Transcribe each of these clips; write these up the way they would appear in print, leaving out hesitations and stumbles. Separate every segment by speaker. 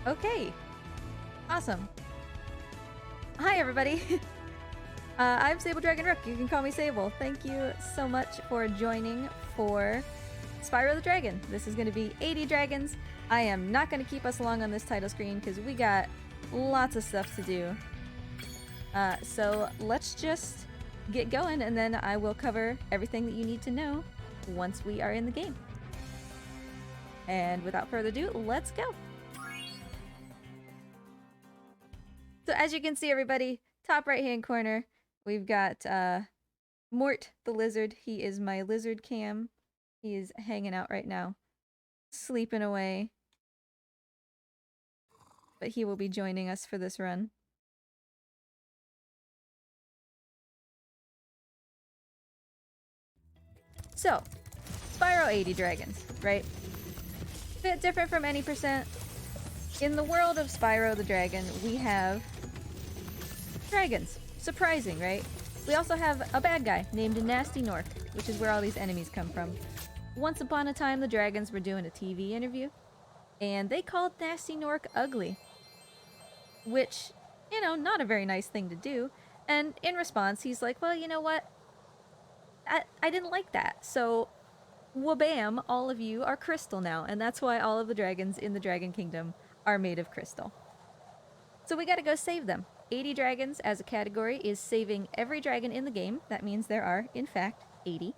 Speaker 1: Okay. Awesome. Hi, everybody. I'm SableDragonRook. You can call me Sable. Thank you so much for joining for Spyro the Dragon. This is going to be 80 dragons. I am not going to keep us long on this title screen because we got lots of stuff to do. So let's just get going, and then I will cover everything that you need to know once we are in the game. And without further ado, let's go. So as you can see, everybody, top right hand corner, we've got Mort the lizard. He is my lizard cam. He is hanging out right now, sleeping away. But he will be joining us for this run. So, Spyro 80 dragons, right? Bit different from any percent. In the world of Spyro the Dragon, we have dragons. Surprising, right? We also have a bad guy named Nasty Nork, which is where all these enemies come from. Once upon a time, the dragons were doing a TV interview, and they called Nasty Nork ugly. Which, you know, not a very nice thing to do. And in response, he's like, well, you know what? I didn't like that, so wabam, all of you are crystal now, and that's why all of the dragons in the Dragon Kingdom are made of crystal. So we gotta go save them. 80 dragons as a category is saving every dragon in the game. That means there are, in fact, 80.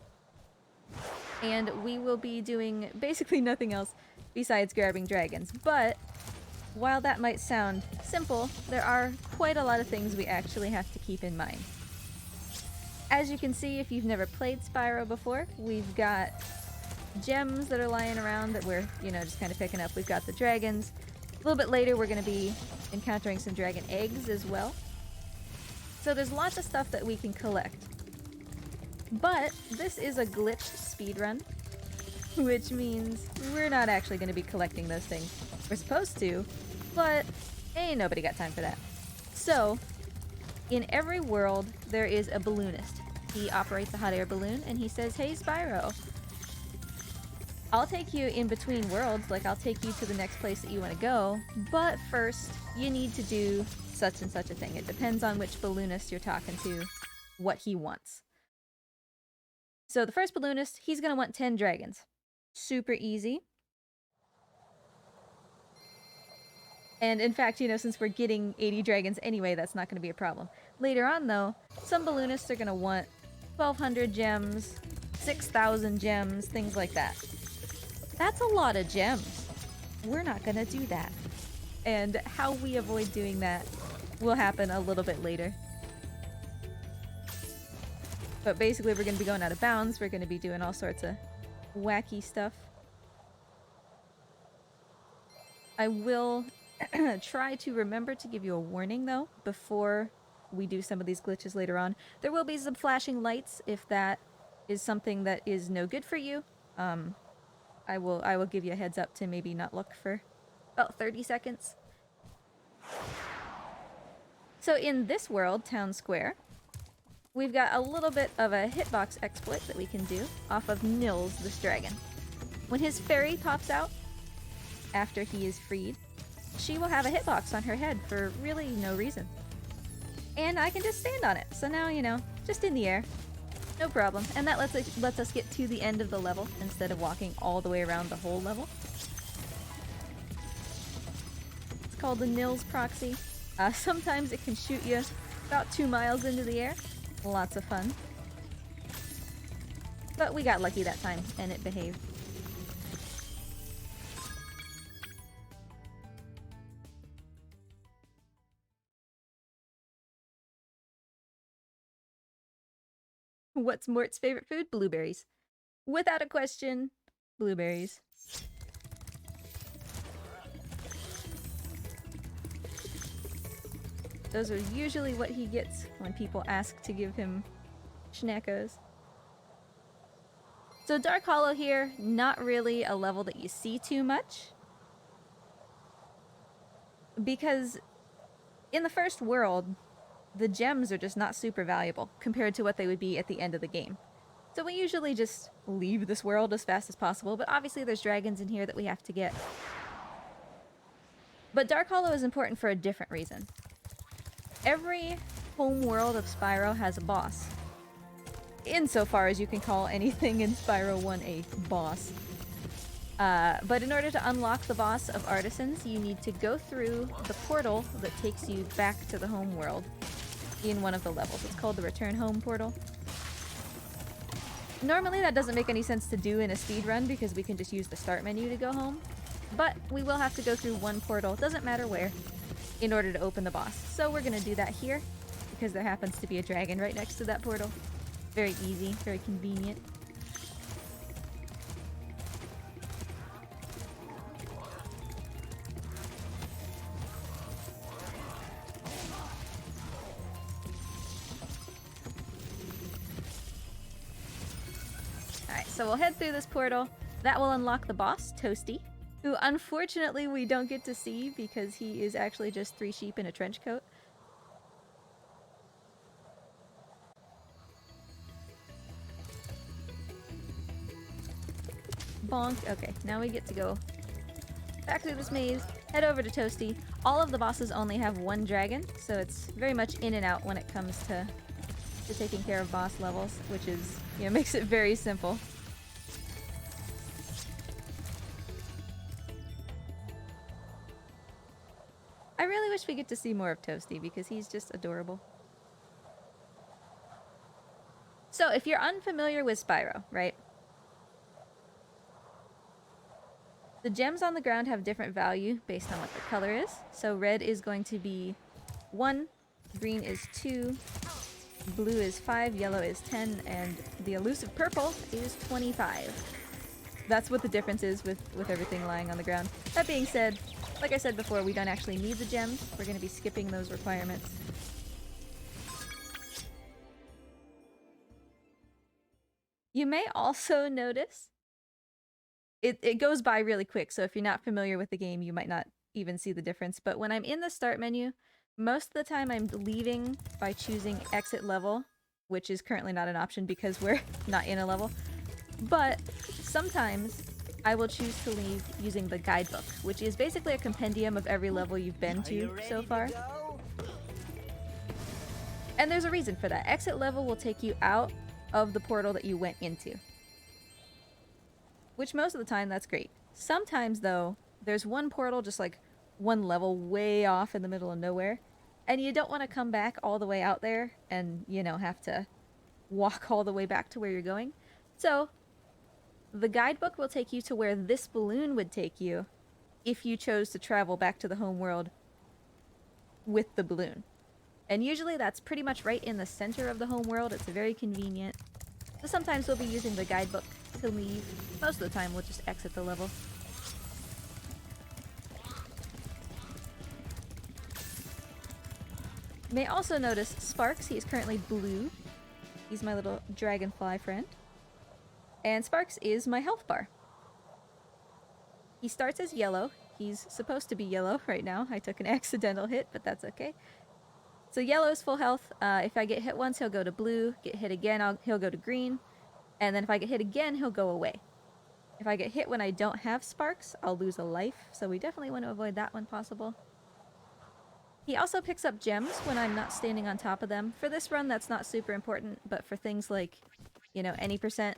Speaker 1: And we will be doing basically nothing else besides grabbing dragons. But while that might sound simple, there are quite a lot of things we actually have to keep in mind. As you can see, if you've never played Spyro before, we've got gems that are lying around that we're, you know, just kind of picking up. We've got the dragons. A little bit later, we're going to be encountering some dragon eggs as well. So there's lots of stuff that we can collect. But this is a glitched speedrun, which means we're not actually going to be collecting those things. We're supposed to, but ain't nobody got time for that. So, in every world, there is a balloonist. He operates a hot air balloon, and he says, hey, Spyro, I'll take you in between worlds, like I'll take you to the next place that you want to go, but first, you need to do such and such a thing. It depends on which balloonist you're talking to, what he wants. So the first balloonist, he's going to want 10 dragons. Super easy. And in fact, you know, since we're getting 80 dragons anyway, that's not going to be a problem. Later on, though, some balloonists are going to want 1,200 gems, 6,000 gems, things like that. That's a lot of gems. We're not going to do that. And how we avoid doing that will happen a little bit later. But basically, we're going to be going out of bounds. We're going to be doing all sorts of wacky stuff. I will try to remember to give you a warning, though, before we do some of these glitches later on. There will be some flashing lights if that is something that is no good for you. I will give you a heads up to maybe not look for about 30 seconds. So in this world, Town Square, we've got a little bit of a hitbox exploit that we can do off of Nils, this dragon. When his fairy pops out, after he is freed, she will have a hitbox on her head for really no reason. And I can just stand on it. So now, you know, just in the air. No problem. And that lets us get to the end of the level instead of walking all the way around the whole level. It's called the Nils proxy. Sometimes it can shoot you about 2 miles into the air. Lots of fun. But we got lucky that time, and it behaved. What's Mort's favorite food? Blueberries. Without a question, blueberries. Those are usually what he gets when people ask to give him schnackos. So Dark Hollow here, not really a level that you see too much. Because in the first world, the gems are just not super valuable compared to what they would be at the end of the game. So we usually just leave this world as fast as possible, but obviously there's dragons in here that we have to get. But Dark Hollow is important for a different reason. Every home world of Spyro has a boss. Insofar as you can call anything in Spyro 1 a boss. But in order to unlock the boss of Artisans, you need to go through the portal that takes you back to the home world in one of the levels. It's called the Return Home portal. Normally that doesn't make any sense to do in a speedrun because we can just use the start menu to go home. But we will have to go through one portal, doesn't matter where, in order to open the boss. So we're gonna do that here, because there happens to be a dragon right next to that portal. Very easy, very convenient. Alright, so we'll head through this portal. That will unlock the boss, Toasty, who unfortunately we don't get to see because he is actually just 3 sheep in a trench coat. Bonk. Okay, now we get to go back through this maze, head over to Toasty. All of the bosses only have 1 dragon, so it's very much in and out when it comes to taking care of boss levels, which is, you know, makes it very simple. I really wish we get to see more of Toasty because he's just adorable. So if you're unfamiliar with Spyro, right? The gems on the ground have different value based on what the color is. So red is going to be 1, green is 2, blue is 5, yellow is 10, and the elusive purple is 25. That's what the difference is with everything lying on the ground. That being said, like I said before, we don't actually need the gems. We're going to be skipping those requirements. You may also notice it goes by really quick, so if you're not familiar with the game, you might not even see the difference. But when I'm in the start menu, most of the time I'm leaving by choosing exit level, which is currently not an option because we're not in a level. But sometimes I will choose to leave using the guidebook, which is basically a compendium of every level you've been to so far. And there's a reason for that. Exit level will take you out of the portal that you went into. Which most of the time, that's great. Sometimes, though, there's one portal, just like one level way off in the middle of nowhere, and you don't want to come back all the way out there and, you know, have to walk all the way back to where you're going. So, the guidebook will take you to where this balloon would take you if you chose to travel back to the home world with the balloon. And usually that's pretty much right in the center of the home world. It's very convenient. So sometimes we'll be using the guidebook to leave. Most of the time we'll just exit the level. You may also notice Sparks. He is currently blue. He's my little dragonfly friend. And Sparks is my health bar. He starts as yellow. He's supposed to be yellow right now. I took an accidental hit, but that's okay. So yellow is full health. If I get hit once, he'll go to blue. Get hit again, he'll go to green. And then if I get hit again, he'll go away. If I get hit when I don't have Sparks, I'll lose a life. So we definitely want to avoid that when possible. He also picks up gems when I'm not standing on top of them. For this run, that's not super important. But for things like, you know, any percent,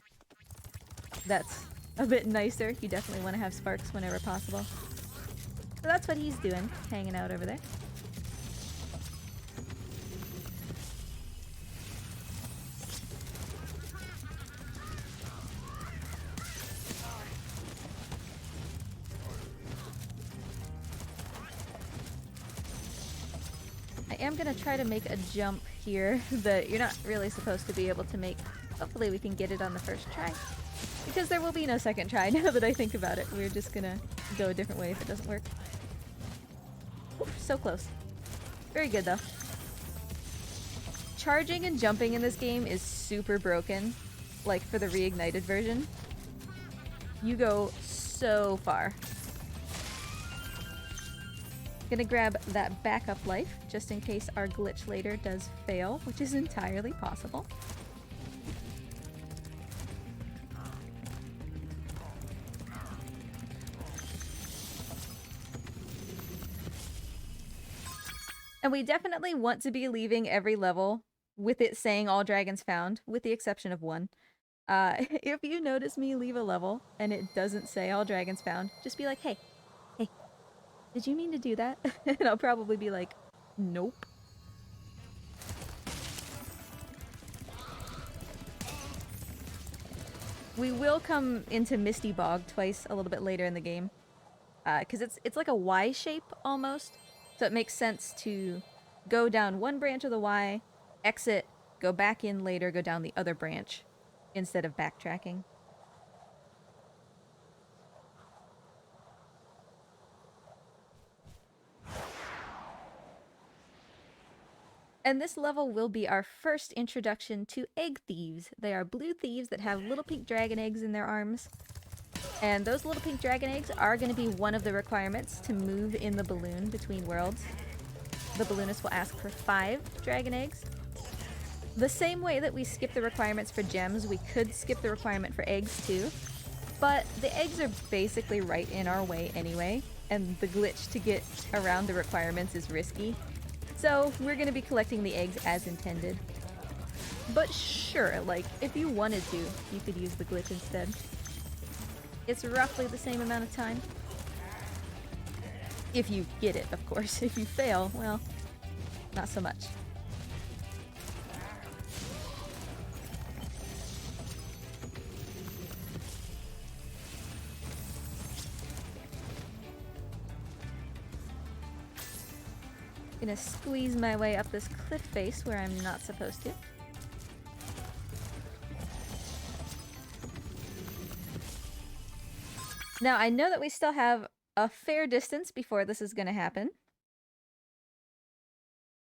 Speaker 1: that's a bit nicer. You definitely want to have Sparks whenever possible. So that's what he's doing, hanging out over there. I am going to try to make a jump here that you're not really supposed to be able to make. Hopefully we can get it on the first try. Because there will be no second try now that I think about it. We're just going to go a different way if it doesn't work. Oof, so close. Very good though. Charging and jumping in this game is super broken. Like for the Reignited version. You go so far. Gonna grab that backup life, just in case our glitch later does fail, which is entirely possible. And we definitely want to be leaving every level with it saying all dragons found, with the exception of one. If you notice me leave a level and it doesn't say all dragons found, just be like, hey, did you mean to do that? And I'll probably be like, nope. We will come into Misty Bog twice a little bit later in the game. Because it's like a Y shape almost. So it makes sense to go down one branch of the Y, exit, go back in later, go down the other branch, instead of backtracking. And this level will be our first introduction to egg thieves. They are blue thieves that have little pink dragon eggs in their arms. And those little pink dragon eggs are going to be one of the requirements to move in the balloon between worlds. The balloonist will ask for 5 dragon eggs. The same way that we skip the requirements for gems, we could skip the requirement for eggs too. But the eggs are basically right in our way anyway, and the glitch to get around the requirements is risky. So we're going to be collecting the eggs as intended. But sure, like, if you wanted to, you could use the glitch instead. It's roughly the same amount of time. If you get it, of course. If you fail, well, not so much. Gonna squeeze my way up this cliff face where I'm not supposed to. Now, I know that we still have a fair distance before this is gonna happen.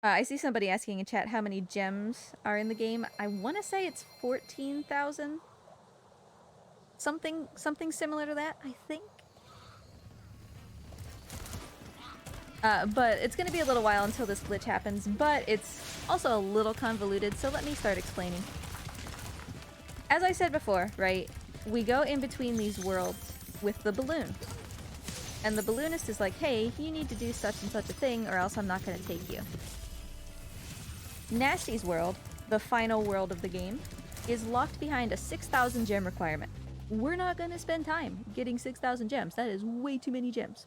Speaker 1: I see somebody asking in chat how many gems are in the game. I want to say it's 14,000. Something similar to that, I think. But it's going to be a little while until this glitch happens, but it's also a little convoluted, so let me start explaining. As I said before, right, we go in between these worlds with the balloon. And the balloonist is like, hey, you need to do such and such a thing or else I'm not going to take you. Nasty's world, the final world of the game, is locked behind a 6,000 gem requirement. We're not going to spend time getting 6,000 gems. That is way too many gems.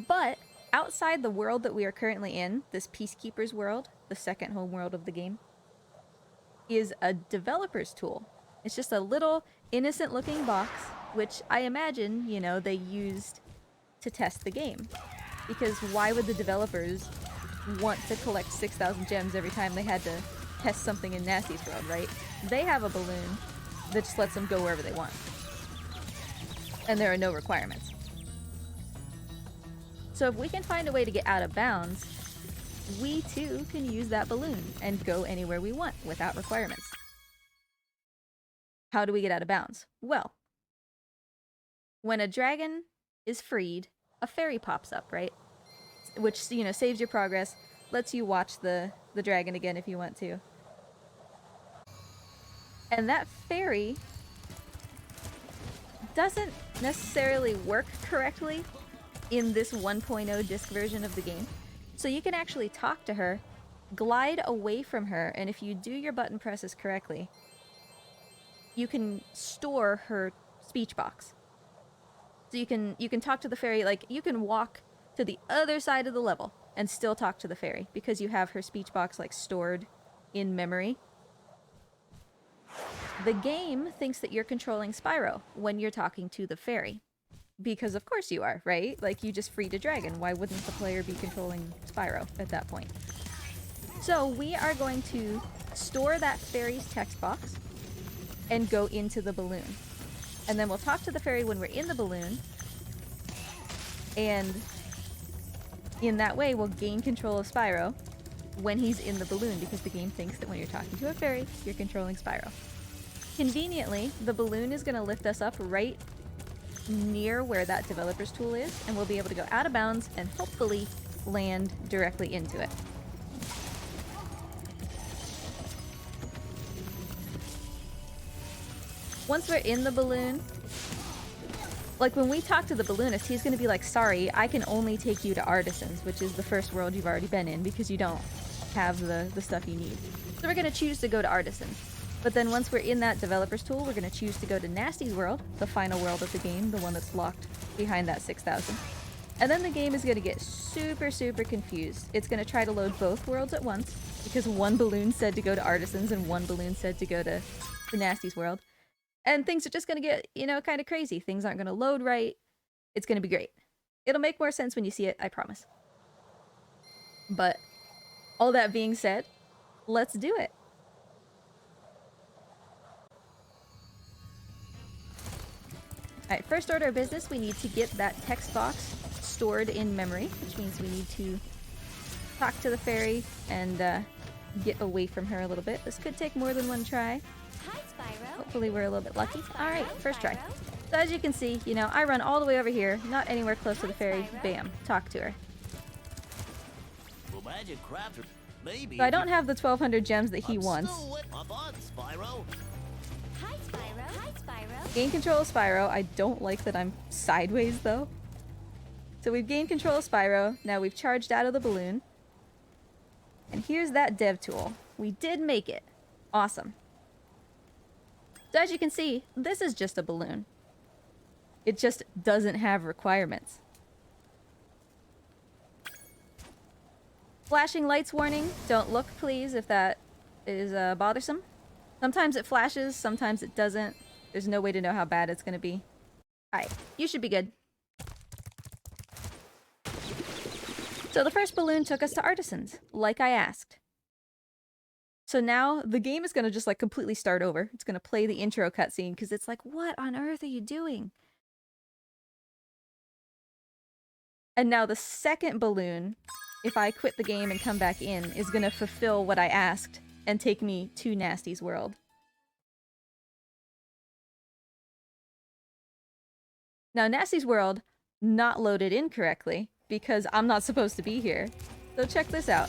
Speaker 1: But outside the world that we are currently in, this Peacekeeper's world, the second home world of the game, is a developer's tool. It's just a little innocent looking box, which I imagine, you know, they used to test the game. Because why would the developers want to collect 6,000 gems every time they had to test something in Nasty's world, right? They have a balloon that just lets them go wherever they want. And there are no requirements. So if we can find a way to get out of bounds, we too can use that balloon and go anywhere we want without requirements. How do we get out of bounds? Well, when a dragon is freed, a fairy pops up, right? Which, you know, saves your progress, lets you watch the dragon again if you want to. And that fairy doesn't necessarily work correctly in this 1.0 disc version of the game. So you can actually talk to her, glide away from her, and if you do your button presses correctly, you can store her speech box. So you can talk to the fairy, like you can walk to the other side of the level and still talk to the fairy because you have her speech box like stored in memory. The game thinks that you're controlling Spyro when you're talking to the fairy. Because of course you are, right? Like, you just freed a dragon. Why wouldn't the player be controlling Spyro at that point? So we are going to store that fairy's text box and go into the balloon. And then we'll talk to the fairy when we're in the balloon. And in that way, we'll gain control of Spyro when he's in the balloon, because the game thinks that when you're talking to a fairy, you're controlling Spyro. Conveniently, the balloon is going to lift us up right near where that developer's tool is, and we'll be able to go out of bounds and hopefully land directly into it. Once we're in the balloon, Like, when we talk to the balloonist, he's gonna be like, sorry, I can only take you to Artisans, which is the first world you've already been in, because you don't have the stuff you need. So we're gonna choose to go to Artisans. But then once we're in that developer's tool, we're gonna choose to go to Nasty's world, the final world of the game, the one that's locked behind that 6,000. And then the game is gonna get super, super confused. It's gonna try to load both worlds at once, because one balloon said to go to Artisans and one balloon said to go to Nasty's world. And things are just gonna get, you know, kind of crazy. Things aren't gonna load right. It's gonna be great. It'll make more sense when you see it, I promise. But all that being said, let's do it. Alright, first order of business, we need to get that text box stored in memory, which means we need to talk to the fairy and get away from her a little bit. This could take more than one try.
Speaker 2: Hi, Spyro.
Speaker 1: Hopefully we're a little bit lucky.
Speaker 2: Hi,
Speaker 1: Alright, first try.
Speaker 2: Spyro.
Speaker 1: So as you can see, you know, I run all the way over here, not anywhere close to the fairy. Bam, talk to her.
Speaker 3: Well, Magic Crafter, maybe.
Speaker 1: So I don't have the 1,200 gems that he wants.
Speaker 3: I'm on, Spyro.
Speaker 2: Hi, Spyro. Hi, Spyro.
Speaker 1: Gain control of Spyro. I don't like that I'm sideways, though. So we've gained control of Spyro. Now we've charged out of the balloon. And here's that dev tool. We did make it. Awesome. So as you can see, this is just a balloon. It just doesn't have requirements. Flashing lights warning. Don't look, please, if that is bothersome. Sometimes it flashes, sometimes it doesn't. There's no way to know how bad it's gonna be. Alright, you should be good. So the first balloon took us to Artisans, like I asked. So now the game is gonna just like completely start over. It's gonna play the intro cutscene because it's like, what on earth are you doing? And now the second balloon, if I quit the game and come back in, is gonna fulfill what I asked and take me to Nasty's world. Now Nasty's world, not loaded incorrectly, because I'm not supposed to be here. So check this out.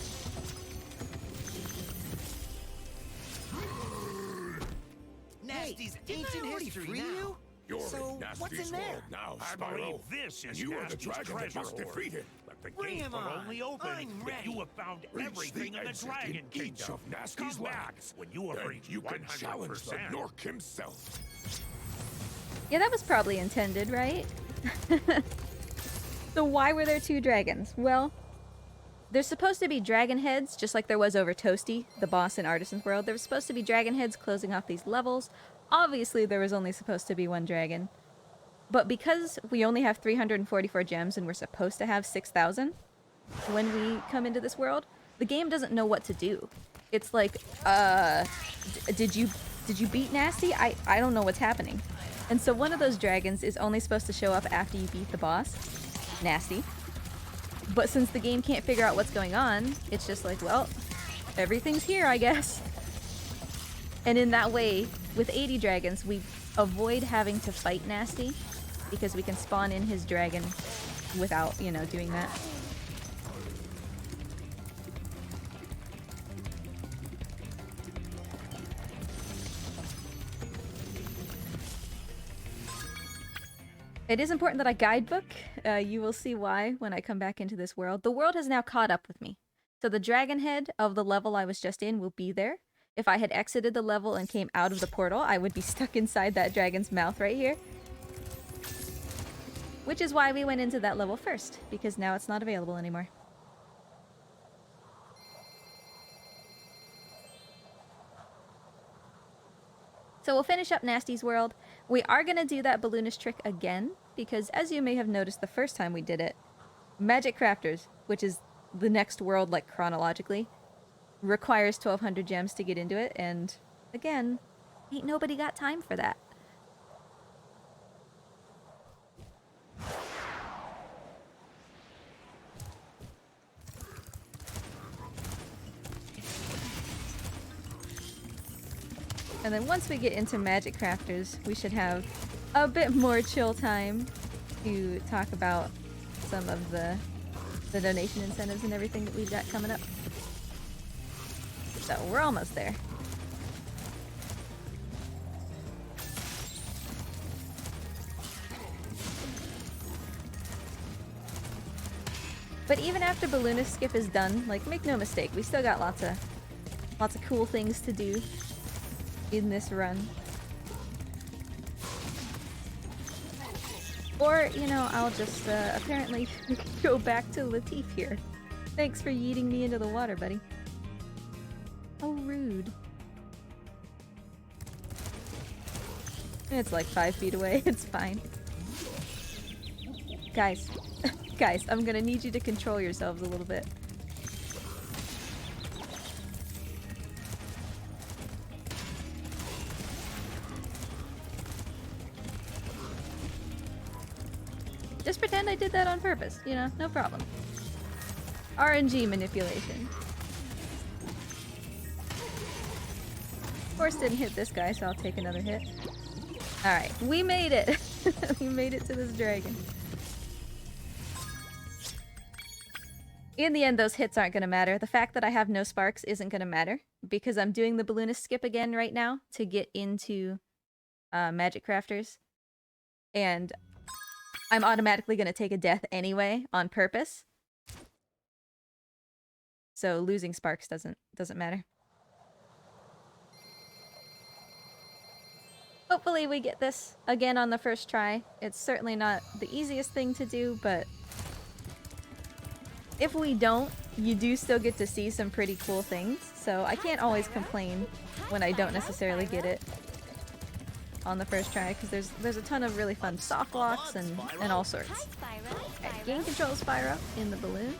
Speaker 3: Nasty's ancient history now.
Speaker 4: You're
Speaker 3: So,
Speaker 4: in Nasty's
Speaker 3: what's in there?
Speaker 4: world now,
Speaker 5: I
Speaker 4: Spyro.
Speaker 5: believe this is
Speaker 4: You are the
Speaker 5: Nasty's
Speaker 4: dragon that
Speaker 5: treasure
Speaker 4: must
Speaker 5: hoard.
Speaker 4: defeat him.
Speaker 5: But the
Speaker 3: Bring
Speaker 5: gates
Speaker 3: him
Speaker 5: will
Speaker 3: on.
Speaker 5: only open
Speaker 3: I'm
Speaker 5: if
Speaker 3: ready.
Speaker 5: you have found
Speaker 4: Reach
Speaker 5: everything
Speaker 4: the
Speaker 5: in the
Speaker 4: exit
Speaker 5: Dragon
Speaker 4: in
Speaker 5: Kingdom.
Speaker 4: each of Nasty's
Speaker 5: Come back
Speaker 4: lands.
Speaker 5: when you have
Speaker 4: Then
Speaker 5: reached
Speaker 4: you can challenge the
Speaker 5: 100%.
Speaker 4: Nork himself.
Speaker 1: Yeah, that was probably intended, right? So why were there two dragons? Well, there's supposed to be dragon heads, just like there was over Toasty, the boss in Artisan's World. There was supposed to be dragon heads closing off these levels. Obviously, there was only supposed to be one dragon. But because we only have 344 gems and we're supposed to have 6,000 when we come into this world, the game doesn't know what to do. It's like, did you beat Nasty? I don't know what's happening. And so one of those dragons is only supposed to show up after you beat the boss, Nasty. But since the game can't figure out what's going on, it's just like, well, everything's here, I guess. And in that way, with 80 dragons, we avoid having to fight Nasty, because we can spawn in his dragon without, you know, doing that. It is important that I guidebook. You will see why when I come back into this world. The world has now caught up with me. So the dragon head of the level I was just in will be there. If I had exited the level and came out of the portal, I would be stuck inside that dragon's mouth right here. Which is why we went into that level first, because now it's not available anymore. So we'll finish up Nasty's world. We are going to do that balloonist trick again, because as you may have noticed the first time we did it, Magic Crafters, which is the next world, like chronologically, requires 1,200 gems to get into it, and again, ain't nobody got time for that. And then once we get into Magic Crafters, we should have a bit more chill time to talk about some of the donation incentives and everything that we've got coming up. So we're almost there. But even after Balloonist Skip is done, like, make no mistake, we still got lots of cool things to do in this run. Or, you know, I'll just, apparently go back to Latif here. Thanks for yeeting me into the water, buddy. How rude. It's like 5 feet away, it's fine. Guys, guys, I'm gonna need you to control yourselves a little bit. Just pretend I did that on purpose, you know, no problem. RNG manipulation. Of course didn't hit this guy, so I'll take another hit. Alright, we made it! We made it to this dragon. In the end, those hits aren't gonna matter. The fact that I have no sparks isn't gonna matter, because I'm doing the Balloonist Skip again right now to get into Magic Crafters. And I'm automatically gonna take a death anyway, on purpose. So losing sparks doesn't matter. Hopefully we get this again on the first try. It's certainly not the easiest thing to do, but if we don't, you do still get to see some pretty cool things. So I can't always complain when I don't necessarily get it on the first try, because there's a ton of really fun soft locks and all sorts. Okay, gain control of Spyro in the balloon.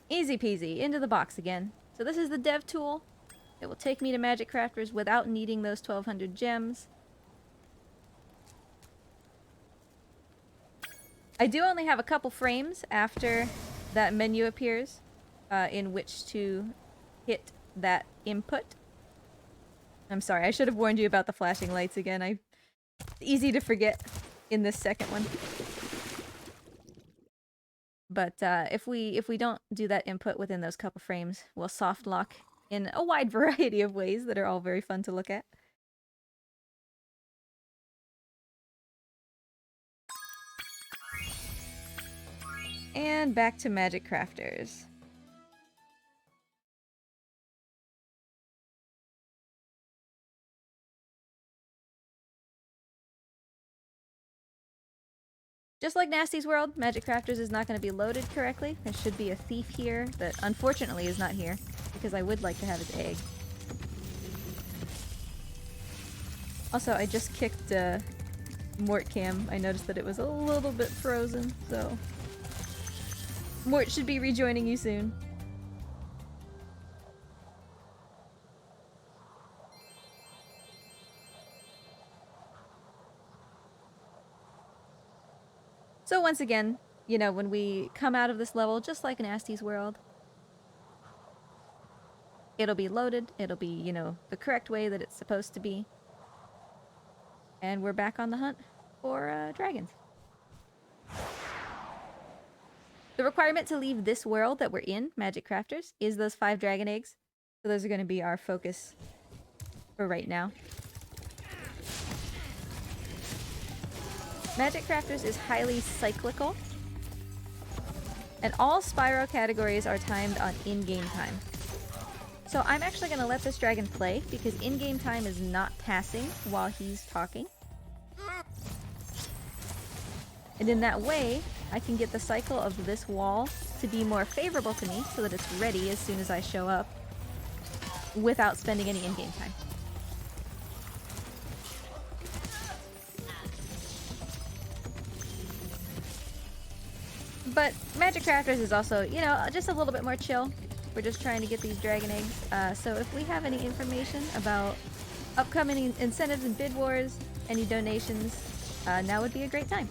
Speaker 1: Easy peasy, into the box again. So this is the dev tool. It will take me to Magic Crafters without needing those 1200 gems. I do only have a couple frames after that menu appears in which to hit that input. I'm sorry, I should have warned you about the flashing lights again. It's easy to forget in this second one. But if we don't do that input within those couple frames, we'll soft lock in a wide variety of ways that are all very fun to look at. And back to Magic Crafters. Just like Nasty's World, Magic Crafters is not going to be loaded correctly. There should be a thief here that unfortunately is not here, because I would like to have his egg. Also, I just kicked Mort Cam. I noticed that it was a little bit frozen, so Mort should be rejoining you soon. So once again, you know, when we come out of this level, just like Nasty's World, it'll be loaded, it'll be, you know, the correct way that it's supposed to be. And we're back on the hunt for dragons. The requirement to leave this world that we're in, Magic Crafters, is those 5 dragon eggs. So those are going to be our focus for right now. Magic Crafters is highly cyclical, and all Spyro categories are timed on in-game time. So I'm actually going to let this dragon play, because in-game time is not passing while he's talking. And in that way, I can get the cycle of this wall to be more favorable to me, so that it's ready as soon as I show up, without spending any in-game time. But Magic Crafters is also, you know, just a little bit more chill. We're just trying to get these dragon eggs. So if we have any information about upcoming incentives and bid wars, any donations, now would be a great time.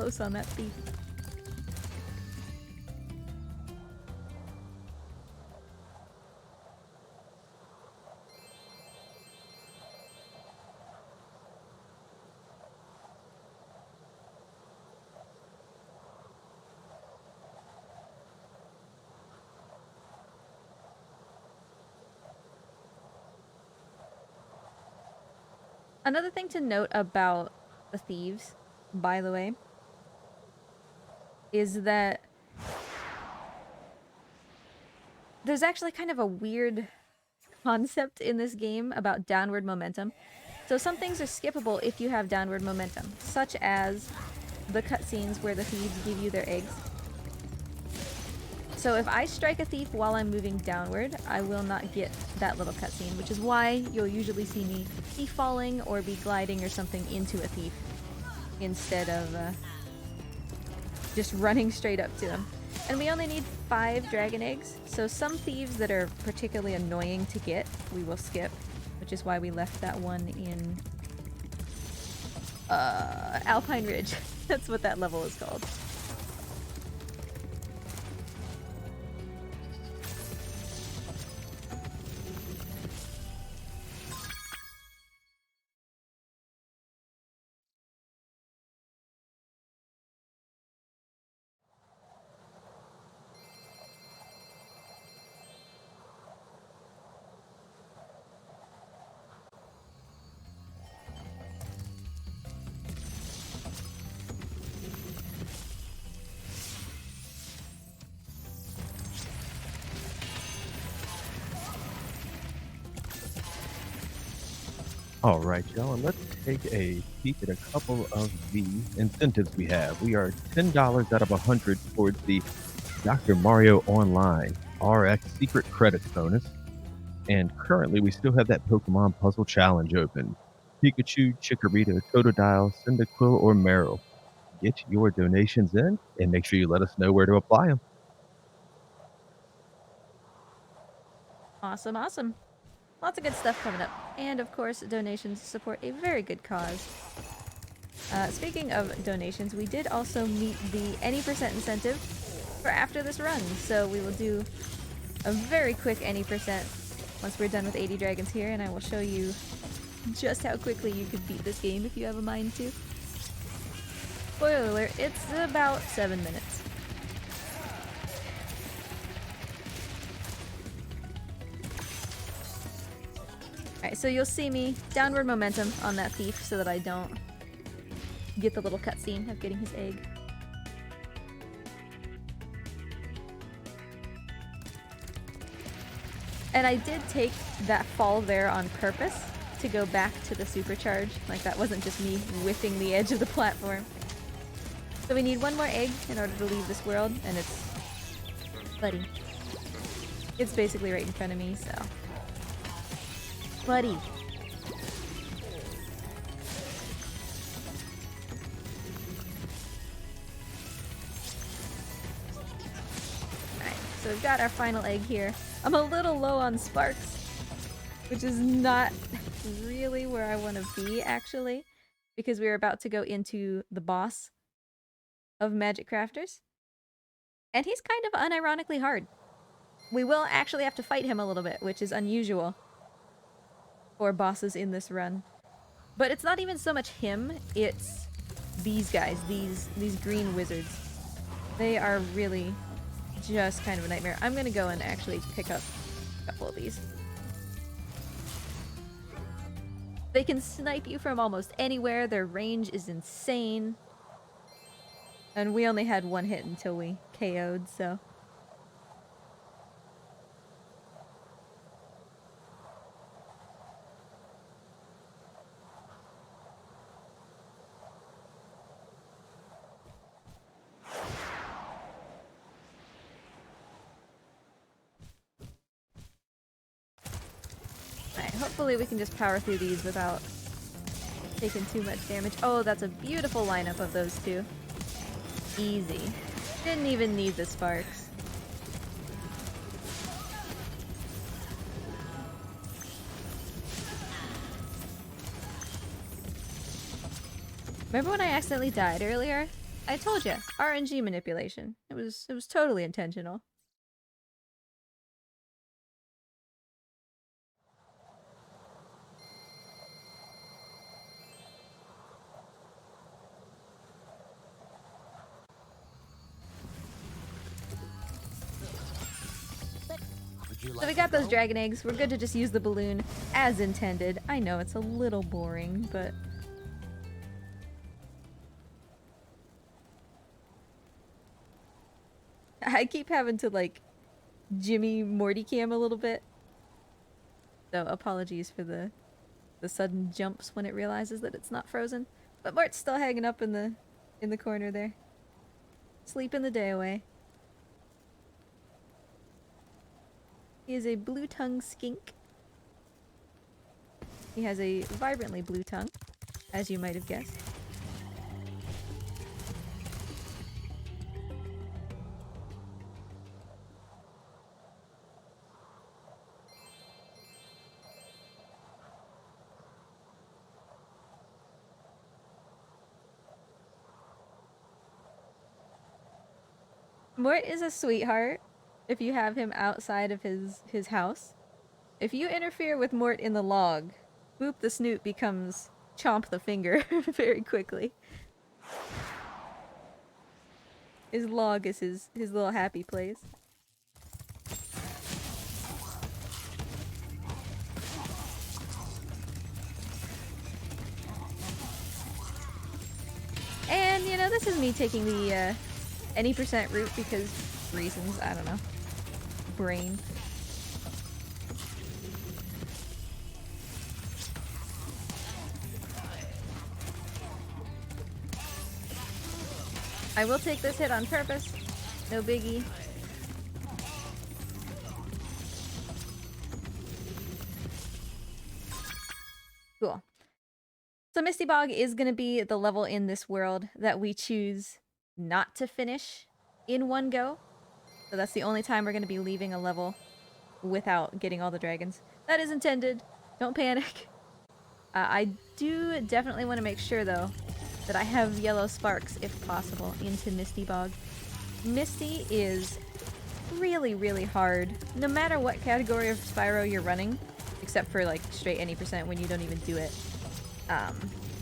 Speaker 1: close on that thief. Another thing to note about the thieves, by the way, is that there's actually kind of a weird concept in this game about downward momentum. So some things are skippable if you have downward momentum, such as the cutscenes where the thieves give you their eggs. So if I strike a thief while I'm moving downward, I will not get that little cutscene, which is why you'll usually see me be falling or be gliding or something into a thief instead of just running straight up to them. And we only need 5 dragon eggs, so some thieves that are particularly annoying to get, we will skip, which is why we left that one in Alpine Ridge. That's what that level is called.
Speaker 5: Alright, y'all, and let's take a peek at a couple of the incentives we have. We are $10 out of 100 towards the Dr. Mario Online RX Secret Credits bonus. And currently, we still have that Pokemon Puzzle Challenge open. Pikachu, Chikorita, Totodile, Cyndaquil, or Meryl. Get your donations in, and make sure you let us know where to apply them.
Speaker 1: Awesome, awesome. Lots of good stuff coming up. And of course, donations support a very good cause. Speaking of donations, we did also meet the any percent incentive for after this run. So we will do a very quick any percent once we're done with 80 dragons here, and I will show you just how quickly you could beat this game if you have a mind to. Spoiler alert, it's about 7 minutes. Alright, so you'll see me downward momentum on that thief so that I don't get the little cutscene of getting his egg. And I did take that fall there on purpose to go back to the supercharge. Like, that wasn't just me whipping the edge of the platform. So we need one more egg in order to leave this world, and it's... buddy. It's basically right in front of me, so... buddy. Alright, so we've got our final egg here. I'm a little low on sparks, which is not really where I want to be, actually, because we're about to go into the boss of Magic Crafters. And he's kind of unironically hard. We will actually have to fight him a little bit, which is unusual for bosses in this run. But it's not even so much him, it's these guys, these green wizards. They are really just kind of a nightmare. I'm gonna go and actually pick up a couple of these. They can snipe you from almost anywhere, their range is insane. And we only had one hit until we KO'd, so... Hopefully we can just power through these without taking too much damage. Oh, that's a beautiful lineup of those two. Easy. Didn't even need the sparks. Remember when I accidentally died earlier? I told you, RNG manipulation. It was totally intentional. So we got those dragon eggs. We're good to just use the balloon as intended. I know it's a little boring, but I keep having to like Jimmy Morty cam a little bit. So apologies for the sudden jumps when it realizes that it's not frozen. But Mort's still hanging up in the corner there. Sleeping the day away. He is a blue-tongued skink. He has a vibrantly blue tongue, as you might have guessed. Mort is a sweetheart if you have him outside of his house. If you interfere with Mort in the log, Boop the Snoot becomes Chomp the Finger very quickly. His log is his little happy place. And, you know, this is me taking the any percent route because reasons, I don't know. Brain. I will take this hit on purpose. No biggie. Cool. So Misty Bog is going to be the level in this world that we choose not to finish in one go. So that's the only time we're going to be leaving a level without getting all the dragons. That is intended. Don't panic. I do definitely want to make sure, though, that I have yellow sparks, if possible, into Misty Bog. Misty is really, really hard, no matter what category of Spyro you're running, except for, like, straight any percent when you don't even do it.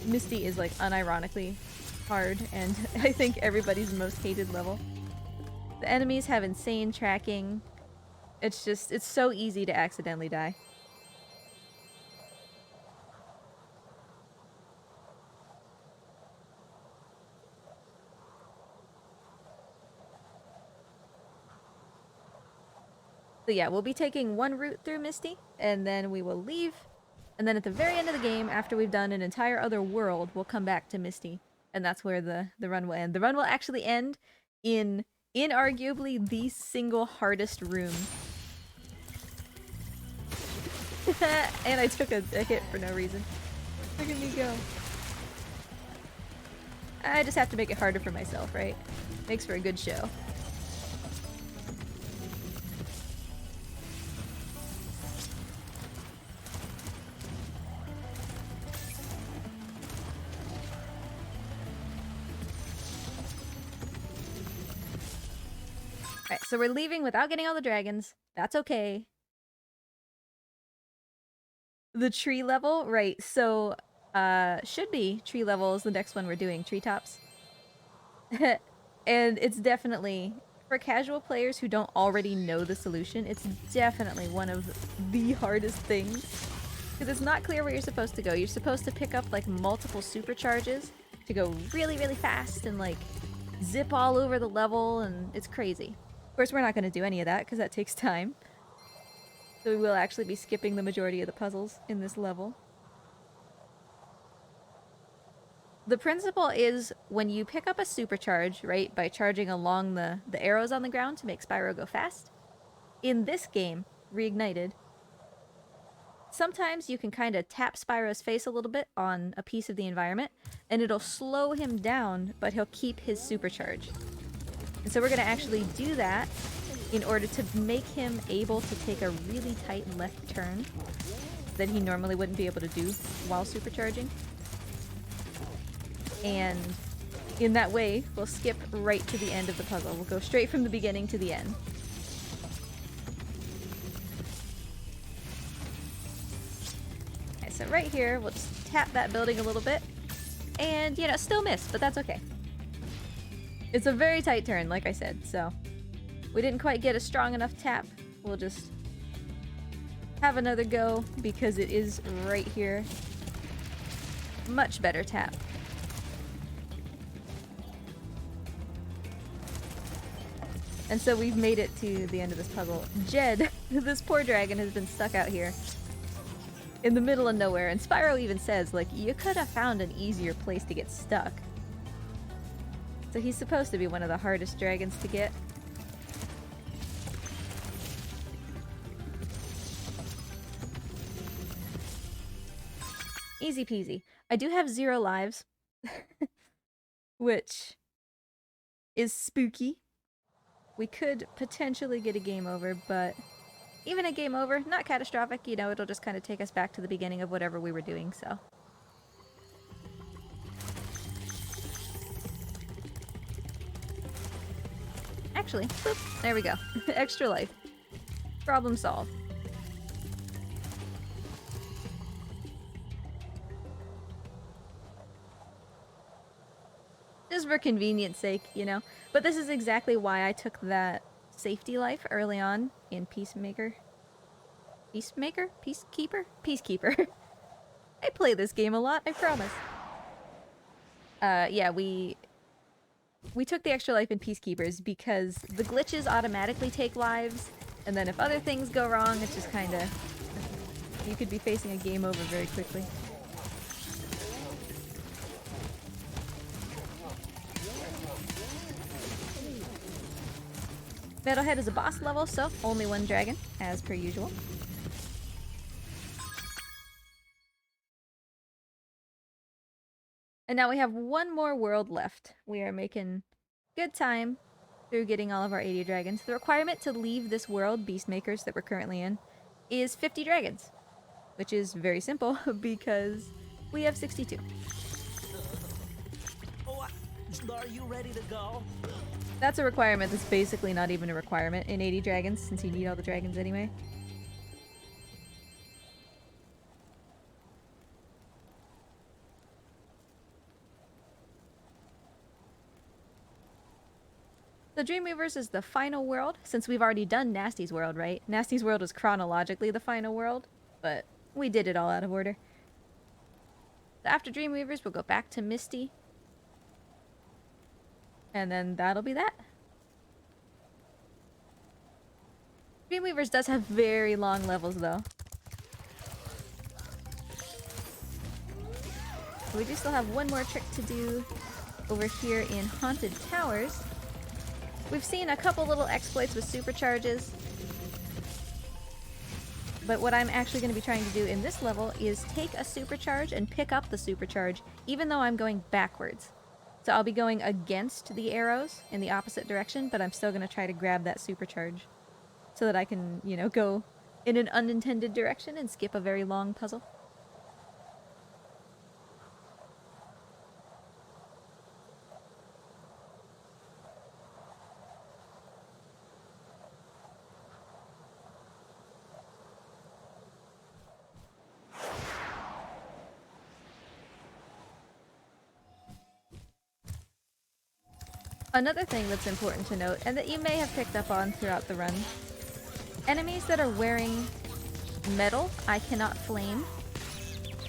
Speaker 1: Misty is, like, unironically hard, and I think everybody's most hated level. The enemies have insane tracking. It's just, it's so easy to accidentally die. So yeah, we'll be taking one route through Misty, and then we will leave. And then at the very end of the game, after we've done an entire other world, we'll come back to Misty. And that's where the run will end. The run will actually end in inarguably the single hardest room. And I took a hit for no reason. Look at me go. I just have to make it harder for myself, right? Makes for a good show. Alright, so we're leaving without getting all the dragons. That's okay. The tree level, right, so, should be tree level is the next one we're doing, treetops. And it's definitely, for casual players who don't already know the solution, it's definitely one of the hardest things. Because it's not clear where you're supposed to go. You're supposed to pick up, like, multiple supercharges to go really, really fast and, like, zip all over the level, and it's crazy. Of course, we're not going to do any of that, because that takes time. So we will actually be skipping the majority of the puzzles in this level. The principle is when you pick up a supercharge, right, by charging along the arrows on the ground to make Spyro go fast, in this game, Reignited, sometimes you can kind of tap Spyro's face a little bit on a piece of the environment, and it'll slow him down, but he'll keep his supercharge. And so we're going to actually do that in order to make him able to take a really tight left turn that he normally wouldn't be able to do while supercharging. And In that way, we'll skip right to the end of the puzzle. We'll go straight from the beginning to the end. Okay, so right here, we'll just tap that building a little bit. And, you know, still miss, but that's okay. It's a very tight turn, like I said, so... We didn't quite get a strong enough tap. We'll just have another go because it is right here. Much better tap. And so we've made it to the end of this puzzle. Jed, this poor dragon, has been stuck out here in the middle of nowhere. And Spyro even says, like, you could have found an easier place to get stuck. So he's supposed to be one of the hardest dragons to get. Easy peasy. I do have 0 lives, which is spooky. We could potentially get a game over, but even a game over, not catastrophic. You know, it'll just kind of take us back to the beginning of whatever we were doing, so. Actually, boop, there we go. Extra life. Problem solved. Just for convenience sake, you know. But this is exactly why I took that safety life early on in Peacemaker. Peacemaker? Peacekeeper? Peacekeeper. I play this game a lot, I promise. Yeah, we took the extra life in Peacekeepers because the glitches automatically take lives, and then if other things go wrong, it's just kinda... You could be facing a game over very quickly. Metalhead is a boss level, so only 1 dragon, as per usual. And now we have 1 more world left. We are making good time through getting all of our 80 dragons. The requirement to leave this world, Beastmakers, that we're currently in, is 50 dragons. Which is very simple, because we have 62.
Speaker 3: Are you ready to go?
Speaker 1: That's a requirement that's basically not even a requirement in 80 dragons, since you need all the dragons anyway. The Dreamweavers is the final world, since we've already done Nasty's World, right? Nasty's World is chronologically the final world, but we did it all out of order. So after Dreamweavers, we'll go back to Misty. And then that'll be that. Dreamweavers does have very long levels, though. We do still have 1 more trick to do over here in Haunted Towers. We've seen a couple little exploits with supercharges. But what I'm actually going to be trying to do in this level is take a supercharge and pick up the supercharge, even though I'm going backwards. So I'll be going against the arrows in the opposite direction, but I'm still going to try to grab that supercharge so that I can, you know, go in an unintended direction and skip a very long puzzle. Another thing that's important to note, and that you may have picked up on throughout the run, enemies that are wearing metal, I cannot flame.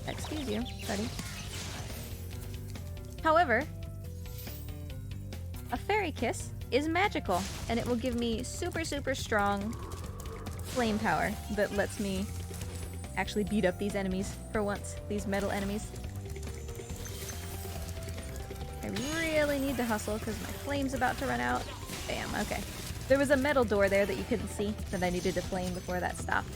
Speaker 1: Excuse you, buddy. However, a fairy kiss is magical, and it will give me super, super strong flame power that lets me actually beat up these enemies for once, these metal enemies. I really need to hustle because my flame's about to run out. Bam, okay. There was a metal door there that you couldn't see that I needed to flame before that stopped.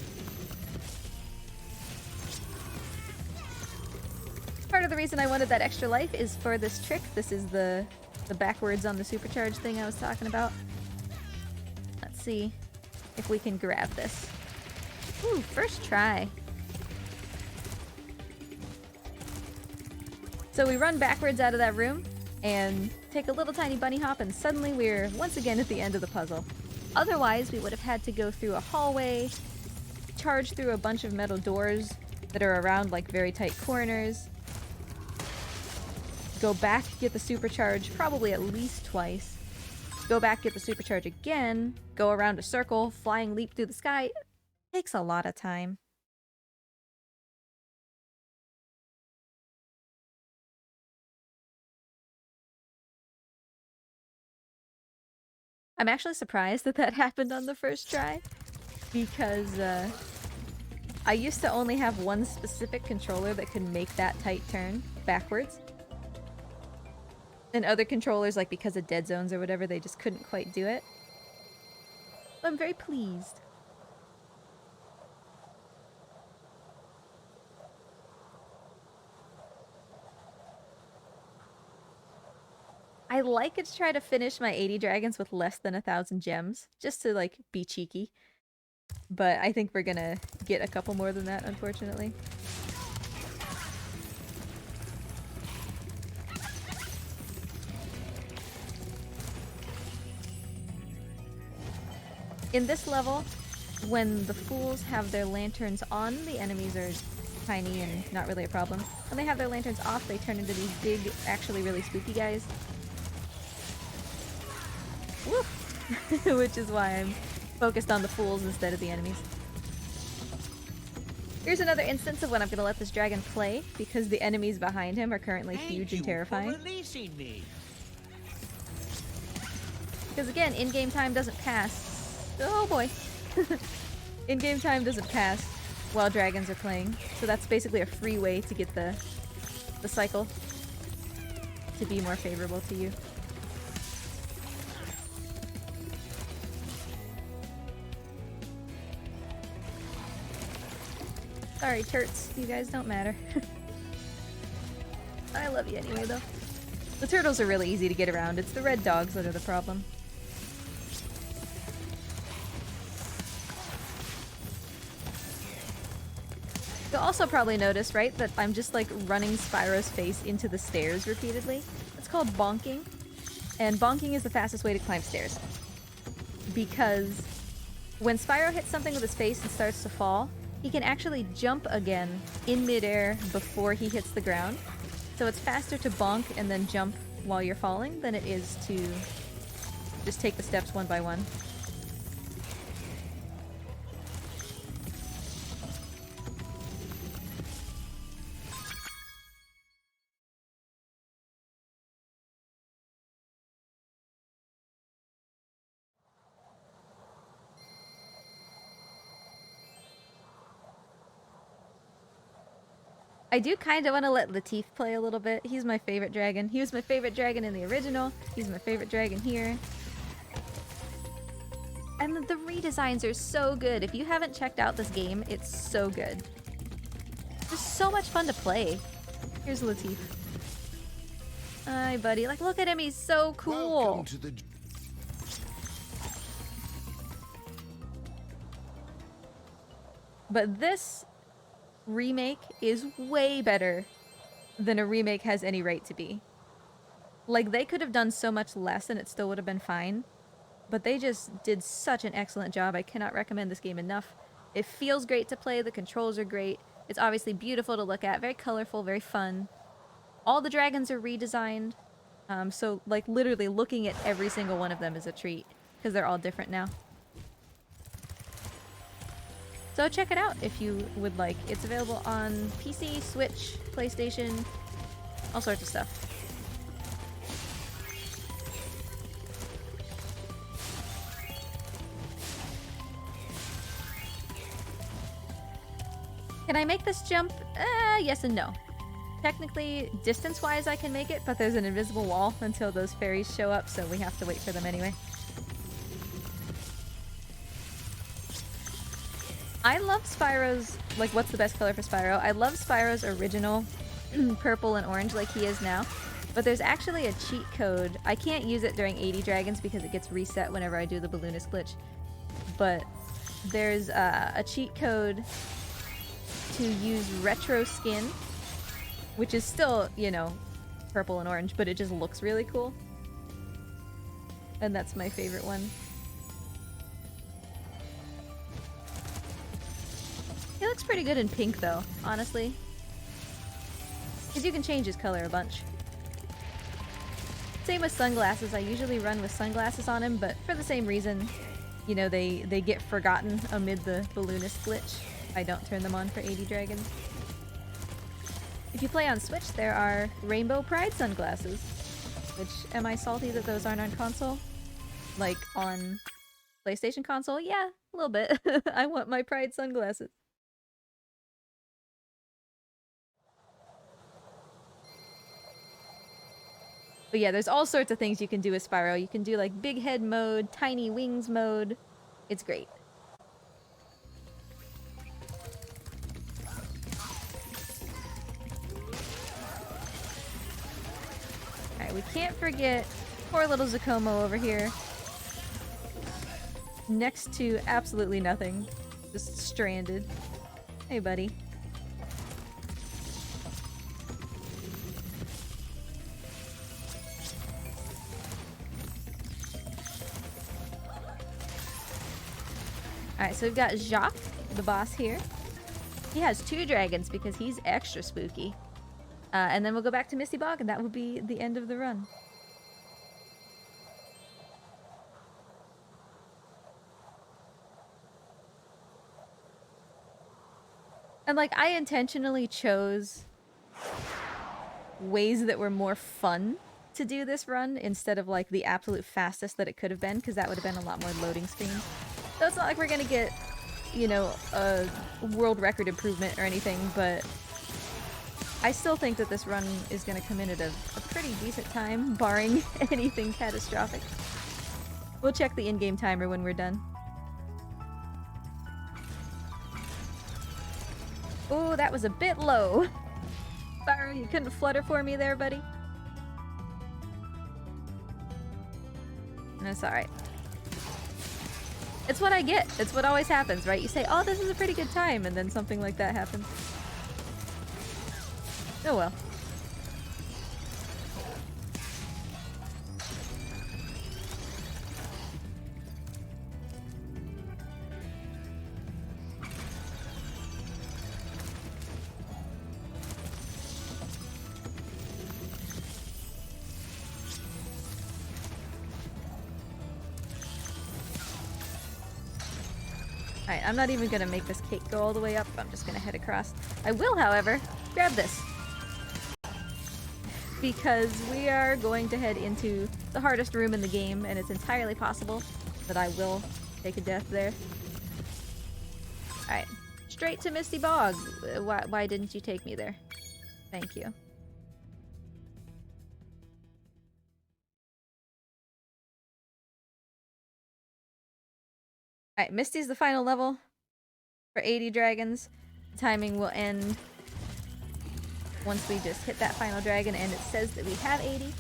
Speaker 1: Part of the reason I wanted that extra life is for this trick. This is the backwards on the supercharge thing I was talking about. Let's see if we can grab this. Ooh, first try. So we run backwards out of that room, and take a little tiny bunny hop, and suddenly we're once again at the end of the puzzle. Otherwise, we would have had to go through a hallway, charge through a bunch of metal doors that are around like very tight corners, go back, get the supercharge probably at least twice, go back, get the supercharge again, go around a circle, flying leap through the sky. It takes a lot of time. I'm actually surprised that that happened on the first try, because I used to only have one specific controller that could make that tight turn backwards. And other controllers, like because of dead zones or whatever, they just couldn't quite do it. But I'm very pleased. I like to try to finish my 80 dragons with less than 1,000 gems, just to like be cheeky. But I think we're gonna get a couple more than that, unfortunately. In this level, when the fools have their lanterns on, the enemies are tiny and not really a problem. When they have their lanterns off, they turn into these big, actually really spooky guys. Woof! Which is why I'm focused on the fools instead of the enemies. Here's another instance of when I'm gonna let this dragon play, because the enemies behind him are currently huge and terrifying. Because again, in-game time doesn't pass. Oh boy! In-game time doesn't pass while dragons are playing, so that's basically a free way to get the cycle to be more favorable to you. Sorry, turts. You guys don't matter. I love you anyway, though. The turtles are really easy to get around. It's the red dogs that are the problem. You'll also probably notice, right, that I'm just like running Spyro's face into the stairs repeatedly. It's called bonking. And bonking is the fastest way to climb stairs. Because when Spyro hits something with his face and starts to fall, he can actually jump again in midair before he hits the ground. So it's faster to bonk and then jump while you're falling than it is to just take the steps one by one. I do kind of want to let Latif play a little bit. He's my favorite dragon. He was my favorite dragon in the original. He's my favorite dragon here. And the redesigns are so good. If you haven't checked out this game, it's so good. Just so much fun to play. Here's Latif. Hi, buddy. Like, look at him. He's so cool.
Speaker 4: Welcome to the...
Speaker 1: But this remake is way better than a remake has any right to be. Like, they could have done so much less and it still would have been fine. But they just did such an excellent job. I cannot recommend this game enough. It feels great to play. The controls are great. It's obviously beautiful to look at. Very colorful, very fun. All the dragons are redesigned. So, like, literally looking at every single one of them is a treat. Because they're all different now. So check it out if you would like. It's available on PC, Switch, PlayStation, all sorts of stuff. Can I make this jump? Yes and no. Technically, distance-wise I can make it, but there's an invisible wall until those fairies show up, so we have to wait for them anyway. I love Spyro's, like, what's the best color for Spyro? I love Spyro's original purple and orange like he is now, but there's actually a cheat code. I can't use it during 80 dragons because it gets reset whenever I do the balloonist glitch, but there's a cheat code to use retro skin, which is still, you know, purple and orange, but it just looks really cool. And that's my favorite one. He looks pretty good in pink though, honestly. Because you can change his color a bunch. Same with sunglasses. I usually run with sunglasses on him, but for the same reason, you know, they get forgotten amid the balloonist glitch. I don't turn them on for 80 dragons. If you play on Switch, there are Rainbow Pride sunglasses. Which, am I salty that those aren't on console? Like, on PlayStation console? Yeah, a little bit. I want my Pride sunglasses. But yeah, there's all sorts of things you can do with Spyro. You can do like big head mode, tiny wings mode. It's great. Alright, we can't forget poor little Zakomo over here. Next to absolutely nothing. Just stranded. Hey, buddy. Alright, so we've got Jacques the Boss here. He has 2 dragons because he's extra spooky. And then we'll go back to Misty Bog and that will be the end of the run. And like, I intentionally chose ways that were more fun to do this run instead of like the absolute fastest that it could have been, because that would have been a lot more loading screens. So it's not like we're gonna get, you know, a world record improvement or anything, but I still think that this run is gonna come in at a pretty decent time, barring anything catastrophic. We'll check the in-game timer when we're done. Oh, that was a bit low. Spyro, you couldn't flutter for me there, buddy? That's alright. It's what I get. It's what always happens, right? You say, oh, this is a pretty good time, and then something like that happens. Oh well. Alright, I'm not even gonna make this cake go all the way up. I'm just gonna head across. I will, however, grab this. Because we are going to head into the hardest room in the game, and it's entirely possible that I will take a death there. Alright, straight to Misty Bog. Why didn't you take me there? Thank you. Alright, Misty's the final level for 80 dragons. The timing will end once we just hit that final dragon, and it says that we have 80.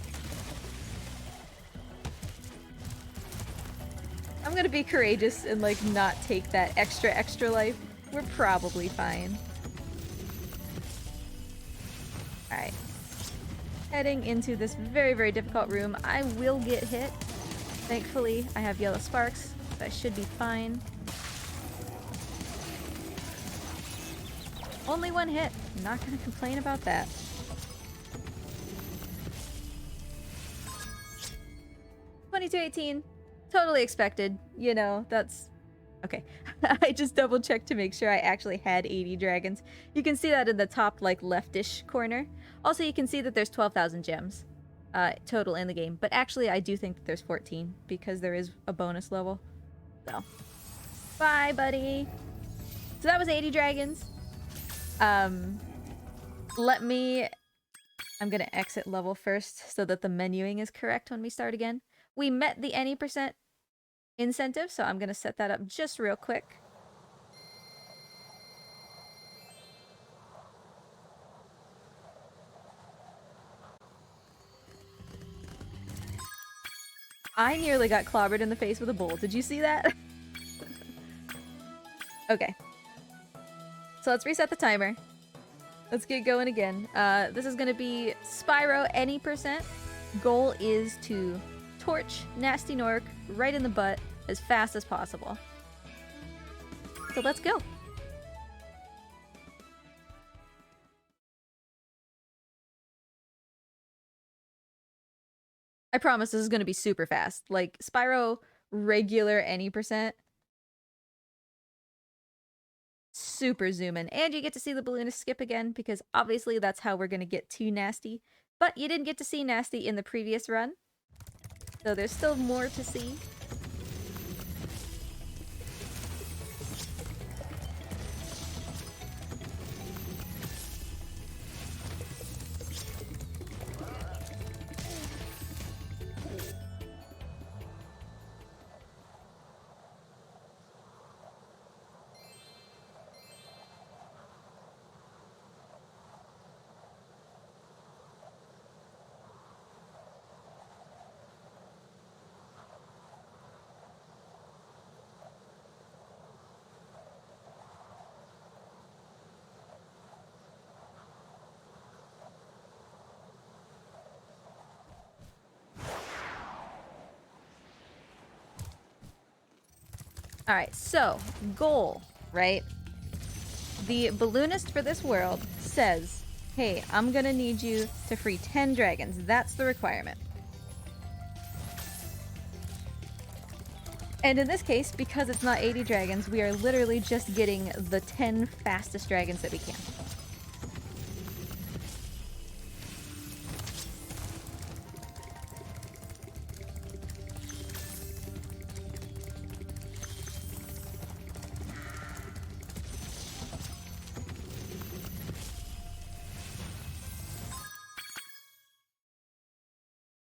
Speaker 1: I'm gonna be courageous and like not take that extra life. We're probably fine. Alright. Heading into this very difficult room. I will get hit. Thankfully, I have yellow sparks, so I should be fine. Only one hit. I'm not gonna complain about that. $22.18. Totally expected. You know, that's... Okay. I just double checked to make sure I actually had 80 dragons. You can see that in the top, like, leftish corner. Also, you can see that there's 12,000 gems total in the game. But actually, I do think that there's 14 because there is a bonus level. So. Bye, buddy. So that was 80 dragons. I'm gonna exit level first so that the menuing is correct when we start again. We met the any % incentive, so I'm gonna set that up just real quick. I nearly got clobbered in the face with a bowl. Did you see that? Okay. So let's reset the timer. Let's get going again. This is gonna be Spyro any percent. Goal is to torch Nasty Nork right in the butt as fast as possible. So let's go. I promise this is gonna be super fast. Like, Spyro regular any percent. Super zoom in. And you get to see the balloonist skip again, because obviously that's how we're gonna get to Nasty. But you didn't get to see Nasty in the previous run. So there's still more to see. Alright, so, goal, right? The balloonist for this world says, hey, I'm gonna need you to free 10 dragons. That's the requirement. And in this case, because it's not 80 dragons, we are literally just getting the 10 fastest dragons that we can.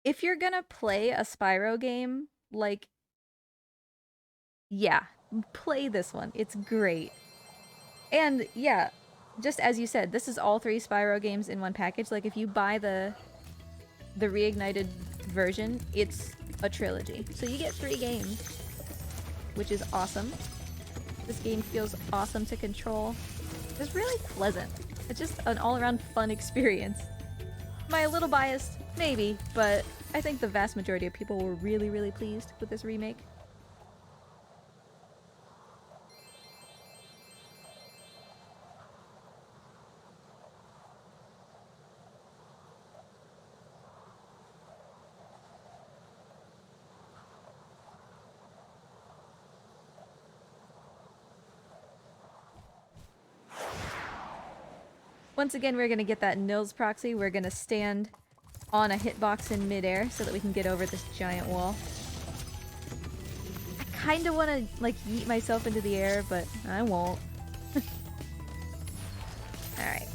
Speaker 1: If you're gonna play a Spyro game, like, yeah, play this one. It's great. And yeah, just as you said, this is all 3 Spyro games in one package. Like, if you buy the Reignited version, it's a trilogy. So you get 3 games, which is awesome. This game feels awesome to control. It's really pleasant. It's just an all-around fun experience. Am I a little biased? Maybe, but I think the vast majority of people were really, really pleased with this remake. Once again, we're gonna get that Nils proxy. We're gonna stand on a hitbox in midair so that we can get over this giant wall. I kinda wanna, like, yeet myself into the air, but I won't. Alright.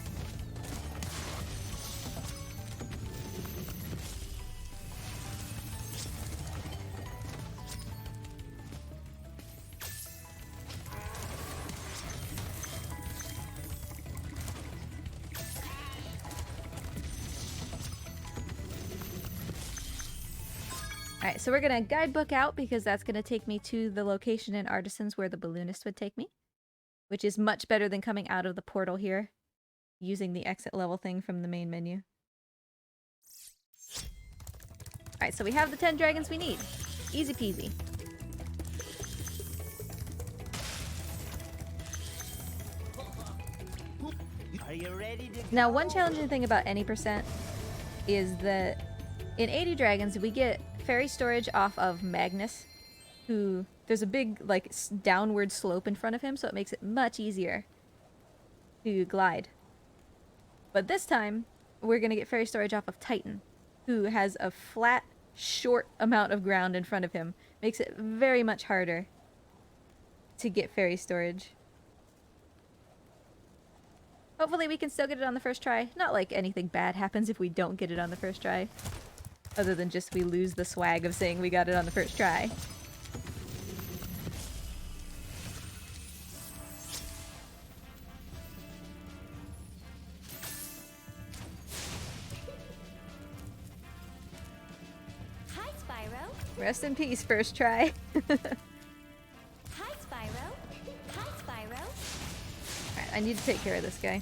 Speaker 1: Alright, so we're gonna guidebook out because that's gonna take me to the location in Artisans where the balloonist would take me. Which is much better than coming out of the portal here, using the exit level thing from the main menu. Alright, so we have the 10 dragons we need. Easy peasy.
Speaker 3: Are you ready to
Speaker 1: Now, one challenging thing about any percent is that in 80 dragons, we get fairy storage off of Magnus, who there's a big, like, downward slope in front of him, so it makes it much easier to glide. But this time, we're gonna get fairy storage off of Titan, who has a flat, short amount of ground in front of him. Makes it very much harder to get fairy storage. Hopefully we can still get it on the first try. Not like anything bad happens if we don't get it on the first try. Other than just we lose the swag of saying we got it on the first try.
Speaker 2: Hi, Spyro.
Speaker 1: Rest in peace, first try.
Speaker 2: Hi, Spyro. Hi, Spyro.
Speaker 1: Alright, I need to take care of this guy.